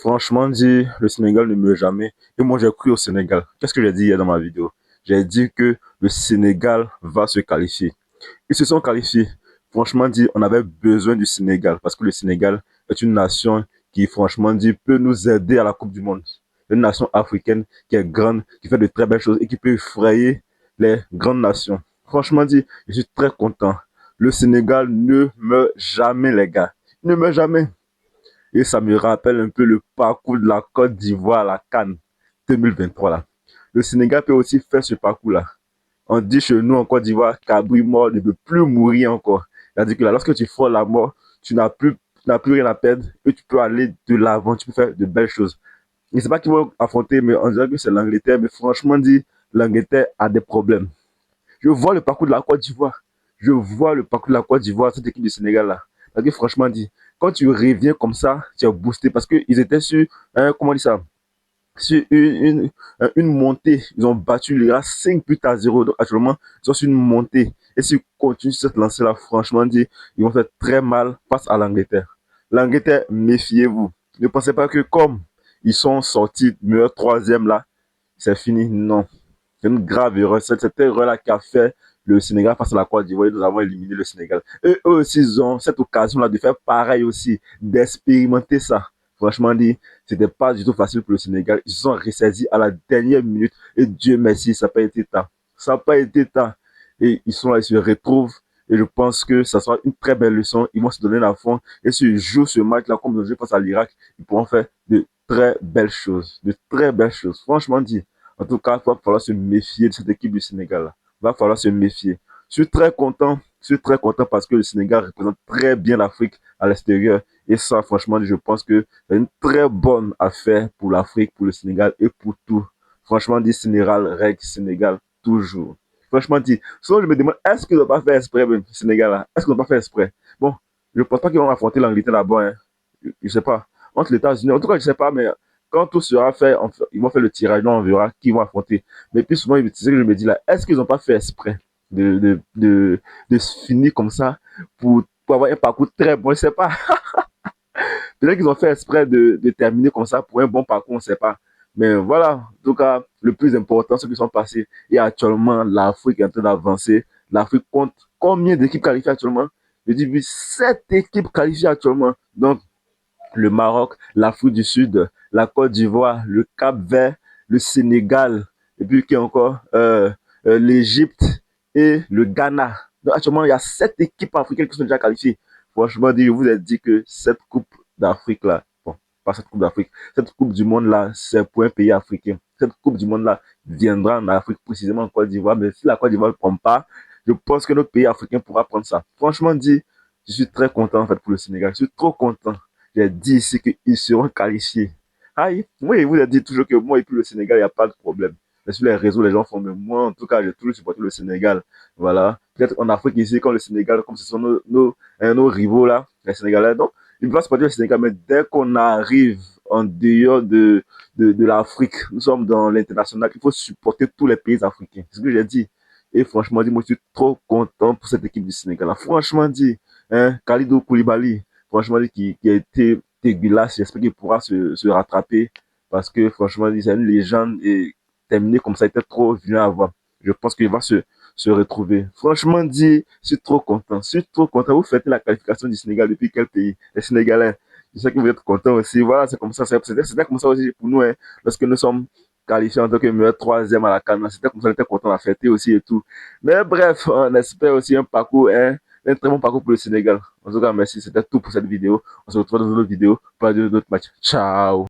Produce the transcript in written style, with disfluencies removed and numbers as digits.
Franchement dit, le Sénégal ne meurt jamais. Et moi, j'ai cru au Sénégal. Qu'est-ce que j'ai dit hier dans ma vidéo? J'ai dit que le Sénégal va se qualifier. Ils se sont qualifiés. Franchement dit, on avait besoin du Sénégal parce que le Sénégal est une nation qui, franchement dit, peut nous aider à la Coupe du Monde. Une nation africaine qui est grande, qui fait de très belles choses et qui peut effrayer les grandes nations. Franchement dit, je suis très content. Le Sénégal ne meurt jamais, les gars. Il ne meurt jamais. Et ça me rappelle un peu le parcours de la Côte d'Ivoire à la CAN 2023 là. Le Sénégal peut aussi faire ce parcours là. On dit chez nous en Côte d'Ivoire qu'Abri mort ne peut plus mourir encore. C'est-à-dire que là, lorsque tu frôles la mort, tu n'as plus rien à perdre et tu peux aller de l'avant, tu peux faire de belles choses. Je ne sais pas qui vont affronter, mais on dirait que c'est l'Angleterre. Mais franchement dit, l'Angleterre a des problèmes. Je vois le parcours de la Côte d'Ivoire. Je vois le parcours de la Côte d'Ivoire, cette équipe du Sénégal là. Parce que franchement dit, quand tu reviens comme ça, tu es boosté parce qu'ils étaient sur, comment on dit ça, sur une montée. Ils ont battu les gars 5 buts à 0. Donc actuellement, ils sont sur une montée. Et s'ils continuent cette lancée-là, franchement dit, ils vont faire très mal face à l'Angleterre. L'Angleterre, méfiez-vous. Ne pensez pas que comme ils sont sortis meilleur troisième là, c'est fini. Non. C'est une grave erreur. C'est cette erreur-là qui a fait le Sénégal face à la Côte d'Ivoire. Nous avons éliminé le Sénégal. Et eux aussi, ils ont cette occasion-là de faire pareil aussi, d'expérimenter ça. Franchement dit, c'était pas du tout facile pour le Sénégal. Ils se sont ressaisis à la dernière minute. Et Dieu merci, ça n'a pas été temps. Ça n'a pas été temps. Et ils sont là, ils se retrouvent. Et je pense que ça sera une très belle leçon. Ils vont se donner la fond. Et s'ils jouent ce match-là comme ils ont joué face à l'Irak, ils pourront faire de très belles choses. De très belles choses. Franchement dit. En tout cas, il va falloir se méfier de cette équipe du Sénégal. Il va falloir se méfier. Je suis très content. Je suis très content parce que le Sénégal représente très bien l'Afrique à l'extérieur. Et ça, franchement, je pense que c'est une très bonne affaire pour l'Afrique, pour le Sénégal et pour tout. Franchement, dit Sénégal, règle Sénégal, toujours. Franchement, dit. Sinon, je me demande, est-ce qu'ils n'ont pas fait exprès, le Sénégal là? Est-ce qu'ils n'ont pas fait exprès? Bon, je ne pense pas qu'ils vont affronter l'Angleterre là-bas. Hein. Je ne sais pas. Entre les États-Unis, en tout cas, je ne sais pas, mais quand tout sera fait, ils vont faire le tirage, là, on verra qui vont affronter. Mais puis souvent, c'est ce que je me dis là, est-ce qu'ils n'ont pas fait exprès de se finir comme ça pour avoir un parcours très bon? Je ne sais pas. Peut-être qu'ils ont fait exprès de terminer comme ça pour un bon parcours, on ne sait pas. Mais voilà, en tout cas, le plus important, ceux qui sont passés. Et actuellement, l'Afrique est en train d'avancer. L'Afrique compte combien d'équipes qualifiées actuellement? Je dis, oui, 7 équipes qualifiées actuellement. Donc, le Maroc, l'Afrique du Sud, la Côte d'Ivoire, le Cap-Vert, le Sénégal, et puis qui encore l'Égypte et le Ghana. Donc actuellement, il y a 7 équipes africaines qui sont déjà qualifiées. Franchement, je vous ai dit que cette Coupe d'Afrique là, bon, pas cette Coupe d'Afrique, cette Coupe du Monde là, c'est pour un pays africain. Cette Coupe du Monde là viendra en Afrique, précisément en Côte d'Ivoire, mais si la Côte d'Ivoire ne prend pas, je pense que notre pays africain pourra prendre ça. Franchement dit, je suis très content en fait pour le Sénégal. Je suis trop content. J'ai dit ici qu'ils seront qualifiés. Aïe, moi, je vous ai dit toujours que moi et puis le Sénégal, il n'y a pas de problème. Mais sur les réseaux, les gens font, mais moi, en tout cas, j'ai toujours supporté le Sénégal. Voilà. Peut-être en Afrique ici, comme le Sénégal, comme ce sont nos rivaux là, les Sénégalais. Donc, ils doivent supporter le Sénégal, mais dès qu'on arrive en dehors de l'Afrique, nous sommes dans l'international, il faut supporter tous les pays africains. C'est ce que j'ai dit. Et franchement, dit, moi, je suis trop content pour cette équipe du Sénégal. Franchement, dit, hein, Khalidou Koulibaly, franchement, qui a été dégueulasse. J'espère qu'il pourra se rattraper parce que, franchement, c'est une légende et terminer comme ça, il était trop vieux avant. Je pense qu'il va se retrouver. Franchement, dit, je suis trop content. Je suis trop content. Vous faites la qualification du Sénégal depuis quel pays? Les Sénégalais. Je sais que vous êtes contents aussi. Voilà, c'est comme ça. C'était comme ça aussi pour nous, hein, lorsque nous sommes qualifiés en tant que meilleur troisième à la CAN. C'était comme ça, on était content à fêter aussi et tout. Mais bref, on espère aussi un parcours, hein, un très bon parcours pour le Sénégal. En tout cas, merci. C'était tout pour cette vidéo. On se retrouve dans une autre vidéo pour d'autres matchs. Ciao.